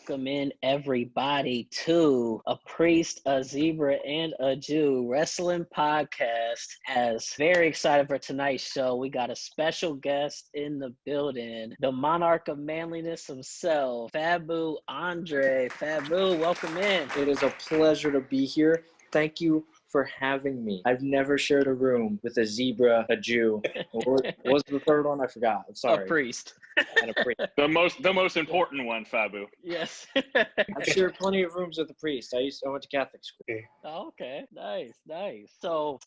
welcome in everybody to A Priest, a Zebra, and a Jew Wrestling Podcast. As very excited for tonight's show. We got a special guest in the building, the monarch of manliness himself, Faboo Andre. Faboo, welcome in. It is a pleasure to be here. Thank you for having me. I've never shared a room with a zebra, a Jew. What was the third one? I forgot. I'm sorry. A priest. And a priest. The most important one, Faboo. Yes. I've shared plenty of rooms with a priest. I went to Catholic school. Oh, okay. Nice. So,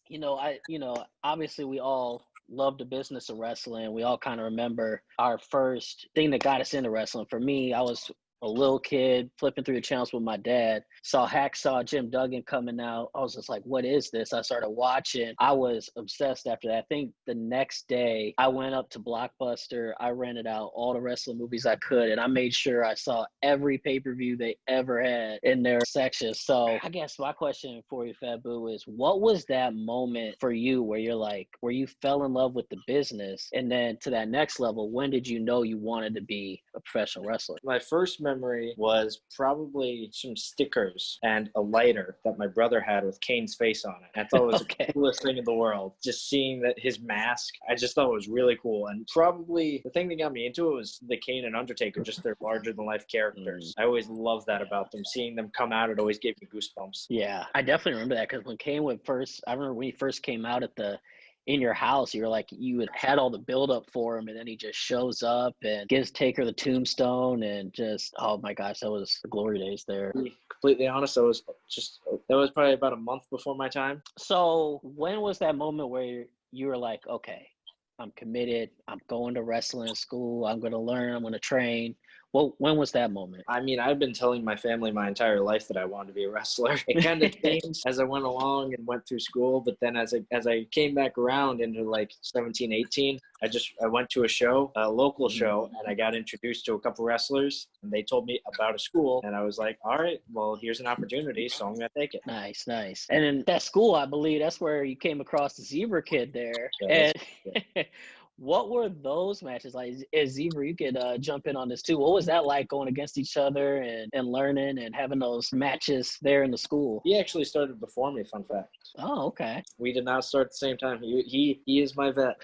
obviously we all love the business of wrestling. We all kind of remember our first thing that got us into wrestling. For me, I was a little kid flipping through the channels with my dad, saw Hacksaw Jim Duggan coming out. I was just like, what is this? I started watching. I was obsessed after that. I think the next day I went up to Blockbuster. I rented out all the wrestling movies I could, and I made sure I saw every pay-per-view they ever had in their section. So I guess my question for you, Faboo, is what was that moment for you where you're like, where you fell in love with the business? And then to that next level, when did you know you wanted to be a professional wrestler? My first memory was probably some stickers and a lighter that my brother had with Kane's face on it. I thought it was the coolest thing in the world. Just seeing that his mask, I just thought it was really cool. And probably the thing that got me into it was the Kane and Undertaker, just their larger than life characters. I always loved that about them. Seeing them come out, it always gave me goosebumps. Yeah, I definitely remember that because when Kane went first, I remember when he first came out in your house, you were like, you had all the build up for him, and then he just shows up and gives Taker the tombstone, and just, oh my gosh, that was the glory days there. To be completely honest, that was probably about a month before my time. So when was that moment where you were like, okay, I'm committed, I'm going to wrestling school, I'm going to learn, I'm going to train? Well, when was that moment? I mean, I've been telling my family my entire life that I wanted to be a wrestler. It kind of changed as I went along and went through school. But then as I came back around into like 17, 18, I went to a local show, and I got introduced to a couple wrestlers, and they told me about a school, and I was like, all right, well, here's an opportunity, so I'm going to take it. Nice. And in that school, I believe that's where you came across the Zebra Kid there. Yeah, and what were those matches like? As Zebra, you could jump in on this too. What was that like going against each other and learning and having those matches there in the school? He actually started before me, fun fact. Oh, okay. We did not start at the same time. He is my vet.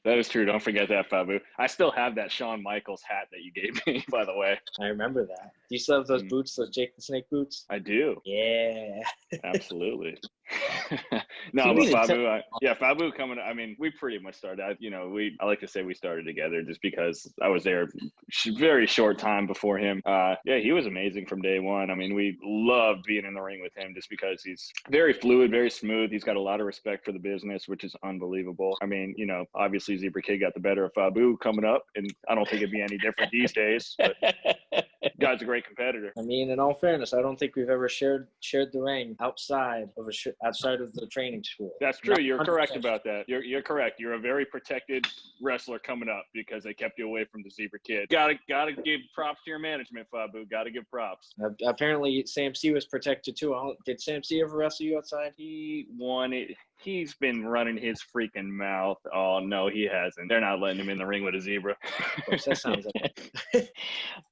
That is true. Don't forget that, Faboo. I still have that Shawn Michaels hat that you gave me, by the way. I remember that. Do you still have those boots, those Jake the Snake boots? I do. Yeah. Absolutely. No, but Faboo, Faboo coming. I mean, we pretty much started. I like to say we started together just because I was there very short time before him. He was amazing from day one. I mean, we loved being in the ring with him just because he's very fluid, very smooth. He's got a lot of respect for the business, which is unbelievable. I mean, obviously Zebra Kid got the better of Faboo coming up, and I don't think it'd be any different these days. But guy's a great competitor. I mean, in all fairness, I don't think we've ever shared the ring outside of the training school. That's true. You're correct about that. You're correct. You're a very protected wrestler coming up because they kept you away from the Zebra Kid. Gotta give props to your management, Faboo. Gotta give props. Apparently, Sam C was protected too. Did Sam C ever wrestle you outside? He won it. He's been running his freaking mouth. Oh, no, he hasn't. They're not letting him in the ring with a zebra. Of course, that sounds like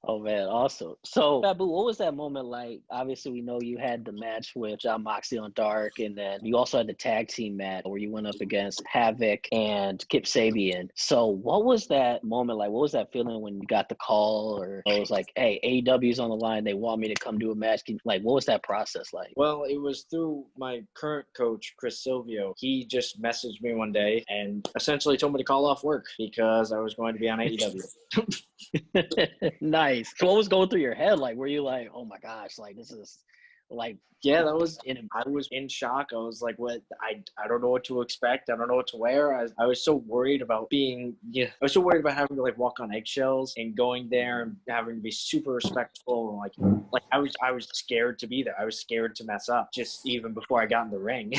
Oh, man, awesome. So, Faboo, what was that moment like? Obviously, we know you had the match with Jon Moxley on Dark, and then you also had the tag team match where you went up against Havoc and Kip Sabian. So, what was that moment like? What was that feeling when you got the call, or it was like, hey, AEW's on the line, they want me to come do a match? Like, what was that process like? Well, it was through my current coach, Chris Silvio. He just messaged me one day and essentially told me to call off work because I was going to be on AEW. Nice. So what was going through your head? Like, were you like, oh my gosh, like this is like, yeah, I was in shock. I was like, what? I don't know what to expect. I don't know what to wear. I was so worried about having to like walk on eggshells and going there and having to be super respectful. And like I was scared to be there. I was scared to mess up just even before I got in the ring.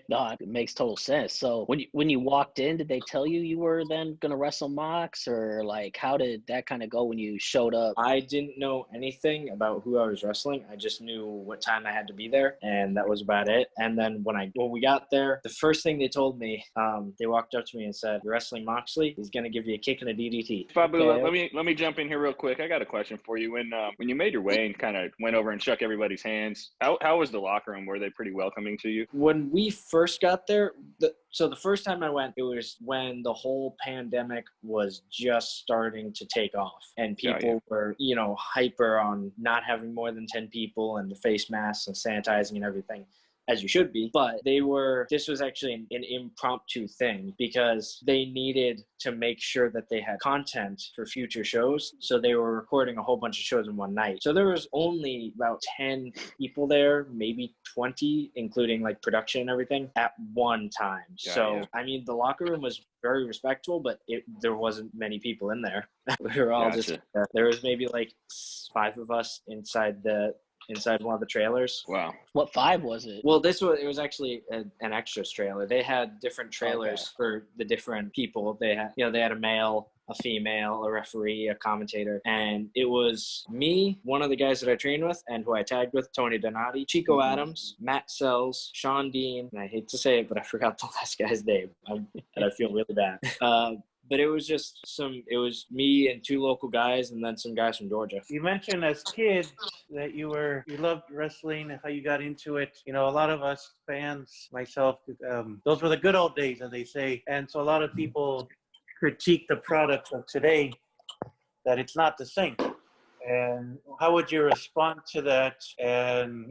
No, it makes total sense. So when you walked in, did they tell you you were then gonna wrestle Mox, or like how did that kind of go when you showed up? I didn't know anything about who I was wrestling. I just knew what time I had to be there, and that was about it. And then when we got there, the first thing they told me, they walked up to me and said, "You're wrestling Moxley. He's gonna give you a kick and a DDT." Faboo, Okay. let me jump in here real quick. I got a question for you. When you made your way and kind of went over and shook everybody's hands, how was the locker room? Were they pretty welcoming to you? When we first got there, so the first time I went, it was when the whole pandemic was just starting to take off, and people were, hyper on not having more than 10 people and the face masks and sanitizing and everything, as you should be. But this was actually an impromptu thing because they needed to make sure that they had content for future shows. So they were recording a whole bunch of shows in one night. So there was only about 10 people there, maybe 20, including like production and everything at one time. I mean, the locker room was very respectful, but there wasn't many people in there. We were all just, there was maybe like 5 of us inside one of the trailers. Wow. What 5 was it? Well, it was actually an extras trailer. They had different trailers for the different people. They had a male, a female, a referee, a commentator, and it was me, one of the guys that I trained with and who I tagged with, Tony Donati, Chico Adams, Matt Sells, Sean Dean, and I hate to say it, but I forgot the last guy's name, and I feel really bad. But it was it was me and 2 local guys and then some guys from Georgia. You mentioned as kids that you loved wrestling and how you got into it. A lot of us fans, myself, those were the good old days, as they say. And so a lot of people critique the product of today, that it's not the same. And how would you respond to that? And,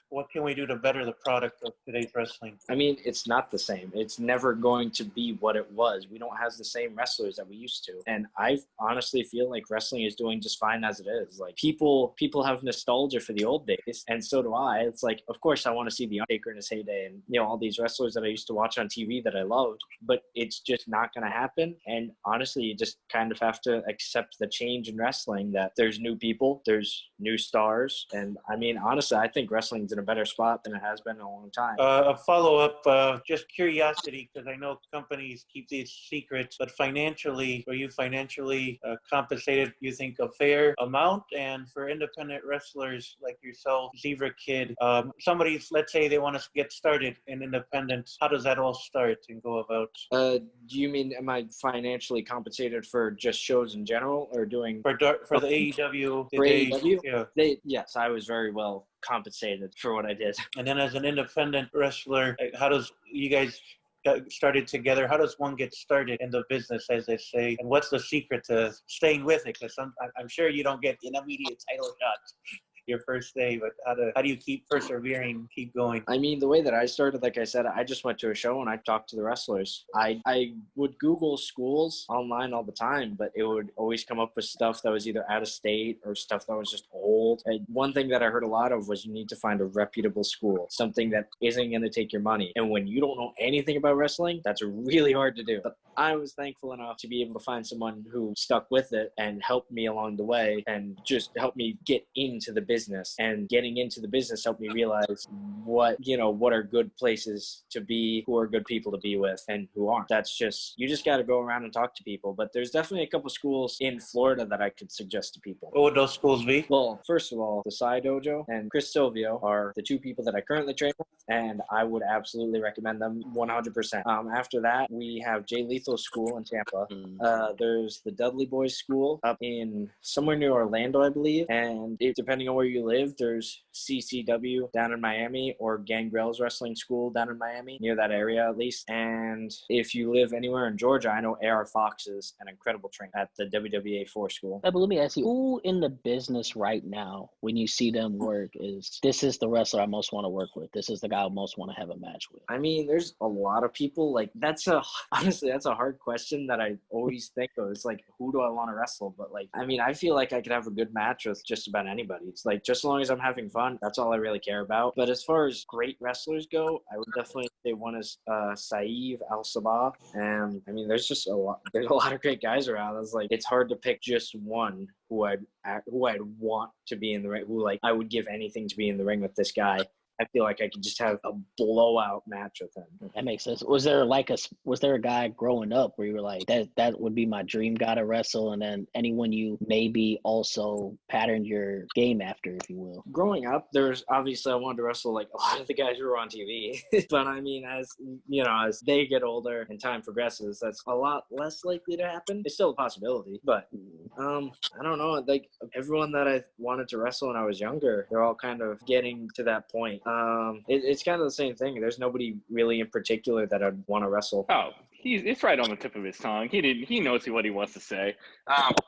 what can we do to better the product of today's wrestling? I mean, it's not the same. It's never going to be what it was. We don't have the same wrestlers that we used to. And I honestly feel like wrestling is doing just fine as it is. Like people have nostalgia for the old days, and so do I. It's like, of course I want to see The Undertaker in his heyday and, all these wrestlers that I used to watch on TV that I loved, but it's just not going to happen. And honestly, you just kind of have to accept the change in wrestling, that there's new people, there's new stars. And I mean, honestly, I think wrestling's in a better spot than it has been in a long time. A follow-up, just curiosity, because I know companies keep these secrets, but were you financially compensated, you think, a fair amount? And for independent wrestlers like yourself, Zebra Kid, let's say they want to get started in independent, how does that all start and go about? Do you mean, am I financially compensated for just shows in general, or doing... For the AEW? For AEW? Yeah. Yes, I was very well compensated for what I did. And then as an independent wrestler, how does you guys got started together? How does one get started in the business, as they say? And what's the secret to staying with it? Because I'm sure you don't get an immediate title shot your first day, but how do you keep persevering, keep going? I mean, the way that I started, like I said, I just went to a show and I talked to the wrestlers. I would Google schools online all the time, but it would always come up with stuff that was either out of state or stuff that was just old. And one thing that I heard a lot of was you need to find a reputable school, something that isn't going to take your money. And when you don't know anything about wrestling, that's really hard to do. But I was thankful enough to be able to find someone who stuck with it and helped me along the way and just helped me get into the business. And getting into the business helped me realize what are good places to be, who are good people to be with, and who aren't. You just got to go around and talk to people. But there's definitely a couple schools in Florida that I could suggest to people. What would those schools be? Well, first of all, the Sai Dojo and Chris Silvio are the 2 people that I currently train with, and I would absolutely recommend them 100%. After that, we have Jay Lethal's school in Tampa. There's the Dudley Boys School up in somewhere near Orlando, I believe. And depending on where you live, there's CCW down in Miami, or Gangrel's Wrestling School down in Miami, near that area at least. And if you live anywhere in Georgia, I know AR Fox is an incredible trainer at the WWA 4 school. But let me ask you, who in the business right now, when you see them work, this is the wrestler I most want to work with? This is the guy I most want to have a match with? I mean, there's a lot of people. Like, honestly, that's a hard question that I always think of. It's like, who do I want to wrestle? But like, I mean, I feel like I could have a good match with just about anybody. It's like, just as long as I'm having fun, that's all I really care about. But as far as great wrestlers go, I would definitely say one is Saeed Al-Sabah. And I mean, there's a lot of great guys around. It's hard to pick just one who I'd want to be in the ring, who like I would give anything to be in the ring with this guy. I feel like I could just have a blowout match with him. That makes sense. Was there a guy growing up where you were like, that would be my dream guy to wrestle, and then anyone you maybe also patterned your game after, if you will? Growing up, there's obviously I wanted to wrestle like a lot of the guys who were on TV, but I mean, as you know, as they get older and time progresses, that's a lot less likely to happen. It's still a possibility, but I don't know. Like everyone that I wanted to wrestle when I was younger, they're all kind of getting to that point. It's kind of the same thing. There's nobody really in particular that I'd want to wrestle. Oh, it's right on the tip of his tongue. He knows what he wants to say.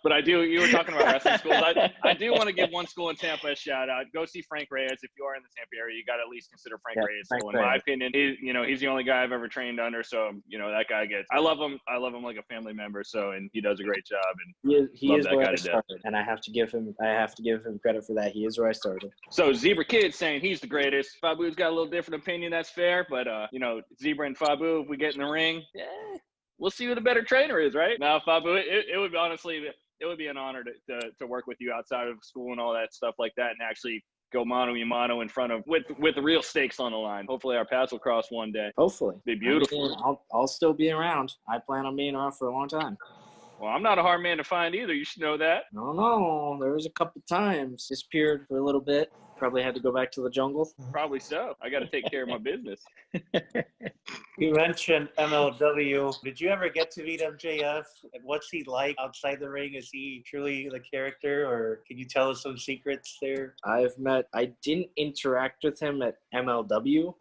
But you were talking about wrestling schools. I do want to give one school in Tampa a shout out. Go see Frank Reyes. If you are in the Tampa area, you got to at least consider Frank Reyes. So in my opinion, he's the only guy I've ever trained under. So, that guy I love him like a family member. So, and he does a great job. And he is where I started. And I have to give him credit for that. He is where I started. So Zebra Kid's saying he's the greatest. Faboo's got a little different opinion. That's fair. But, Zebra and Faboo, if we get in the ring, we'll see who the better trainer is, right? Now, Faboo, it would be an honor to work with you outside of school and all that stuff like that, and actually go mano a mano in front of with the real stakes on the line. Hopefully, our paths will cross one day. Hopefully, be beautiful. I mean, I'll still be around. I plan on being around for a long time. Well, I'm not a hard man to find either. You should know that. No, there was a couple times disappeared for a little bit. Probably had to go back to the jungle. Probably so. I got to take care of my business. You mentioned MLW. Did you ever get to meet MJF? And what's he like outside the ring? Is he truly the character, or can you tell us some secrets there? I didn't interact with him at MLW.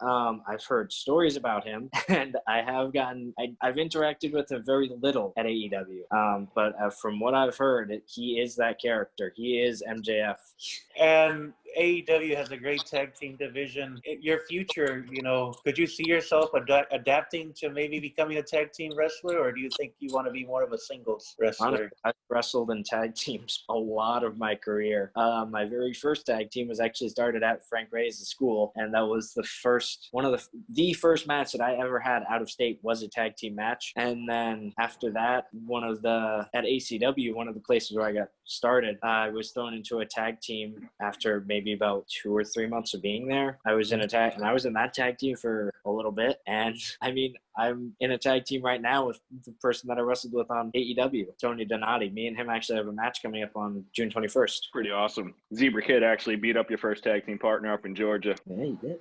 I've heard stories about him, and I've interacted with him very little at AEW. But from what I've heard, he is that character. He is MJF. And AEW has a great tag team division. In your future, could you see yourself adapting to maybe becoming a tag team wrestler, or do you think you want to be more of a singles wrestler? Honestly, I've wrestled in tag teams a lot of my career. My very first tag team was actually started at Frank Reyes' school, and that was the first match that I ever had out of state was a tag team match. And then after that, at ACW, one of the places where I got started, I was thrown into a tag team after maybe about 2 or 3 months of being there. I was in that tag team for a little bit. And I mean, I'm in a tag team right now with the person that I wrestled with on AEW, Tony Donati. Me and him actually have a match coming up on June 21st. Pretty awesome. Zebra Kid actually beat up your first tag team partner up in Georgia. Yeah, he did.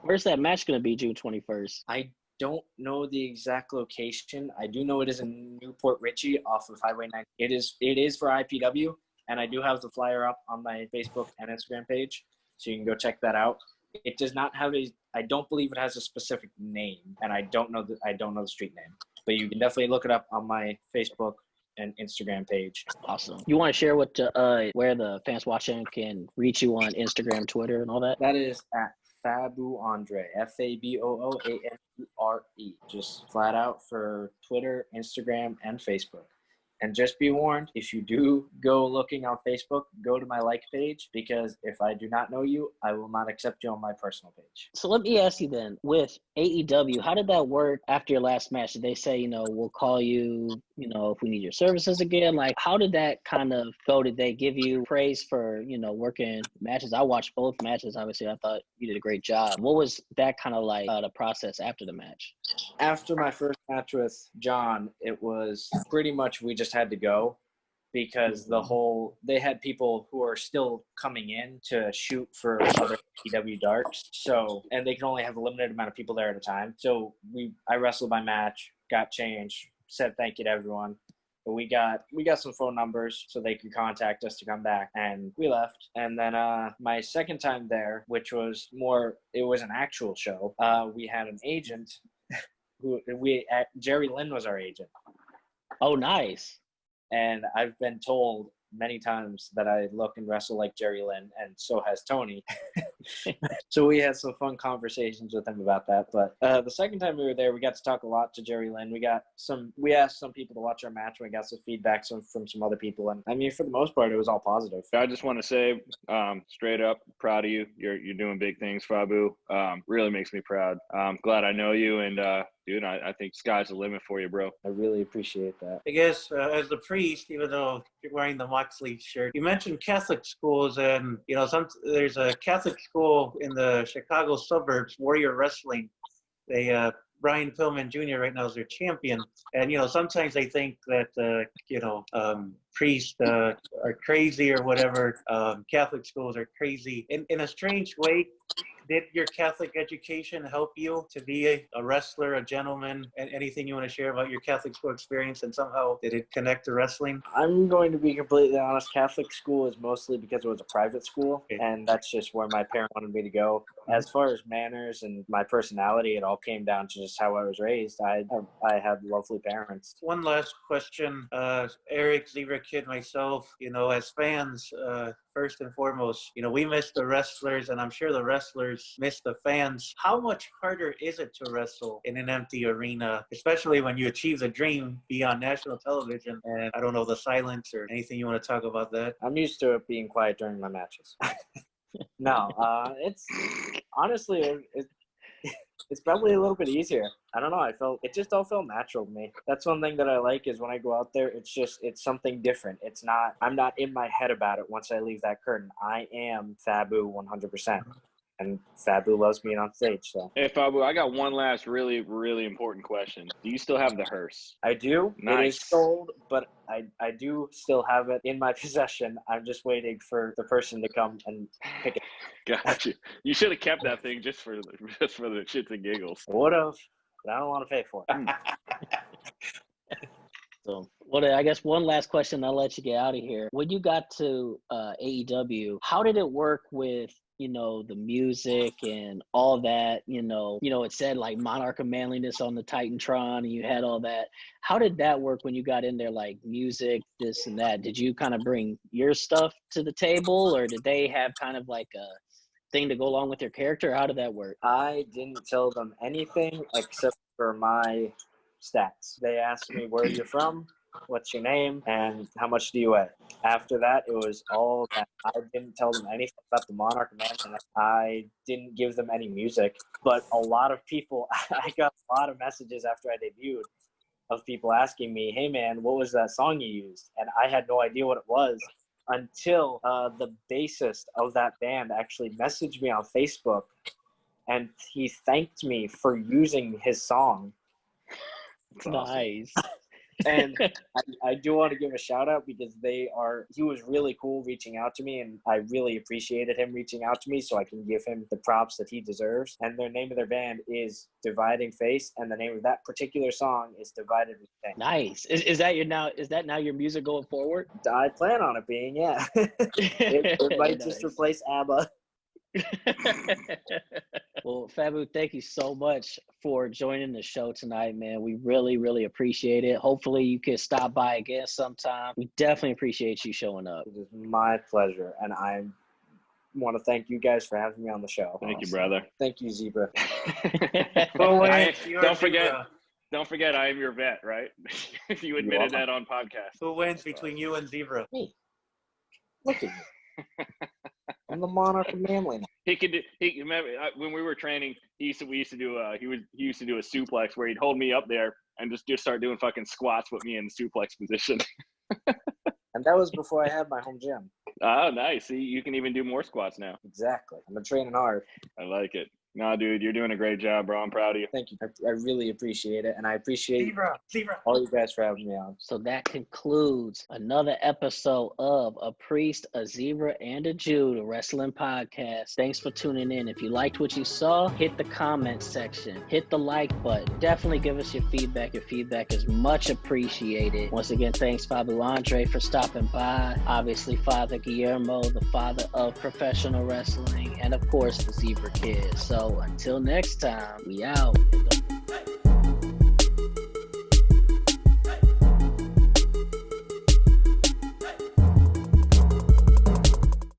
Where's that match going to be June 21st? I don't know the exact location. I do know it is in Newport Richey off of Highway 9. It is for IPW, and I do have the flyer up on my Facebook and Instagram page, so you can go check that out. It does not have I don't believe it has a specific name, and I don't know the street name, but you can definitely look it up on my Facebook and Instagram page. Awesome. You want to share where the fans watching can reach you on Instagram, Twitter, and all that? That is at Faboo Andre, FABOOANDRE. Just flat out for Twitter, Instagram, and Facebook. And just be warned, if you do go looking on Facebook, go to my like page, because if I do not know you, I will not accept you on my personal page. So let me ask you then, with AEW, how did that work after your last match? Did they say, we'll call you, if we need your services again? Like, how did that kind of go? Did they give you praise for, working matches? I watched both matches. Obviously, I thought you did a great job. What was that kind of like the process after the match? After my first match with John, it was pretty much we just had to go, because they had people who are still coming in to shoot for other AEW darks. So, and they can only have a limited amount of people there at a time. So I wrestled my match, got changed, said thank you to everyone. But we got some phone numbers so they could contact us to come back, and we left. And then my second time there, which was it was an actual show. We had an agent Jerry Lynn was our agent. Oh, nice. And I've been told many times that I look and wrestle like Jerry Lynn, and so has Tony. So we had some fun conversations with him about that. But the second time we were there, we got to talk a lot to Jerry Lynn. We asked some people to watch our match, and we got some feedback from some other people. And I mean, for the most part, it was all positive. I just want to say, straight up, proud of you. You're doing big things, Faboo. Really makes me proud. I'm glad I know you, and dude, I think sky's the limit for you, bro. I really appreciate that. I guess as the priest, even though you're wearing the Moxley shirt, you mentioned Catholic schools, and there's a Catholic school in the Chicago suburbs, Warrior Wrestling. They Brian Pillman Jr. right now is their champion, and sometimes they think that priests are crazy or whatever. Catholic schools are crazy. In a strange way, did your Catholic education help you to be a wrestler, a gentleman, and anything you want to share about your Catholic school experience, and somehow did it connect to wrestling? I'm going to be completely honest. Catholic school is mostly because it was a private school, and that's just where my parent wanted me to go. As far as manners and my personality, it all came down to just how I was raised. I had lovely parents. One last question. Eric, Zebra Kid, myself, as fans, first and foremost, we miss the wrestlers, and I'm sure the wrestlers miss the fans. How much harder is it to wrestle in an empty arena, especially when you achieve the dream, be on national television, and I don't know, the silence or anything you want to talk about that? I'm used to it being quiet during my matches. No, it's honestly, it's probably a little bit easier. I don't know. It just all felt natural to me. That's one thing that I like is when I go out there, it's something different. I'm not in my head about it once I leave that curtain. I am Faboo 100%. And Faboo loves being on stage. So. Hey, Faboo, I got one last really, really important question. Do you still have the hearse? I do. Nice. It is sold, but I do still have it in my possession. I'm just waiting for the person to come and pick it. Got you. You should have kept that thing just for the shits and giggles. Would have, but I don't want to pay for it. So, I guess one last question, I'll let you get out of here. When you got to AEW, how did it work with the music and all that, it said like Monarch of Manliness on the Titantron and you had all that. How did that work when you got in there, like music, this and that? Did you kind of bring your stuff to the table, or did they have kind of like a thing to go along with your character? How did that work? I didn't tell them anything except for my stats. They asked me where you're from, what's your name, and how much do you weigh. After that, it was all that. I didn't tell them anything about the Monarch Man. I didn't give them any music, but a lot of people, I got a lot of messages after I debuted of people asking me, hey man, what was that song you used? And I had no idea what it was until the bassist of that band actually messaged me on Facebook, and he thanked me for using his song. Nice. And I do want to give a shout out because he was really cool reaching out to me, and I really appreciated him reaching out to me so I can give him the props that he deserves. And the name of their band is Dividing Face, and the name of that particular song is Divided We Stand. Nice. Is that now your music going forward? I plan on it being, yeah. it might just replace ABBA. Well, Faboo, thank you so much for joining the show tonight, man. We really, really appreciate it. Hopefully you can stop by again sometime. We definitely appreciate you showing up. It is my pleasure, and I want to thank you guys for having me on the show. Thank you, brother. Thank you, Zebra. Don't forget, I am your vet, right? You admitted that on podcast. Who wins between you and Zebra? Me. Look at you. I'm the Monarch of Manliness. Remember when we were training, he used to do a suplex where he'd hold me up there and just start doing fucking squats with me in the suplex position. And that was before I had my home gym. Oh, nice. See, you can even do more squats now. Exactly. I'm training hard. I like it. No, dude, you're doing a great job, bro. I'm proud of you. Thank you. I really appreciate it, and I appreciate Zebra. all you guys for having me on. So that concludes another episode of A Priest, a Zebra, and a Jew, the Wrestling Podcast. Thanks for tuning in. If you liked what you saw, hit the comment section. Hit the like button. Definitely give us your feedback. Your feedback is much appreciated. Once again, thanks, Faboo Andre, for stopping by. Obviously, Padre Guillermo, the father of professional wrestling, and of course, the Zebra Kid. So until next time, we out.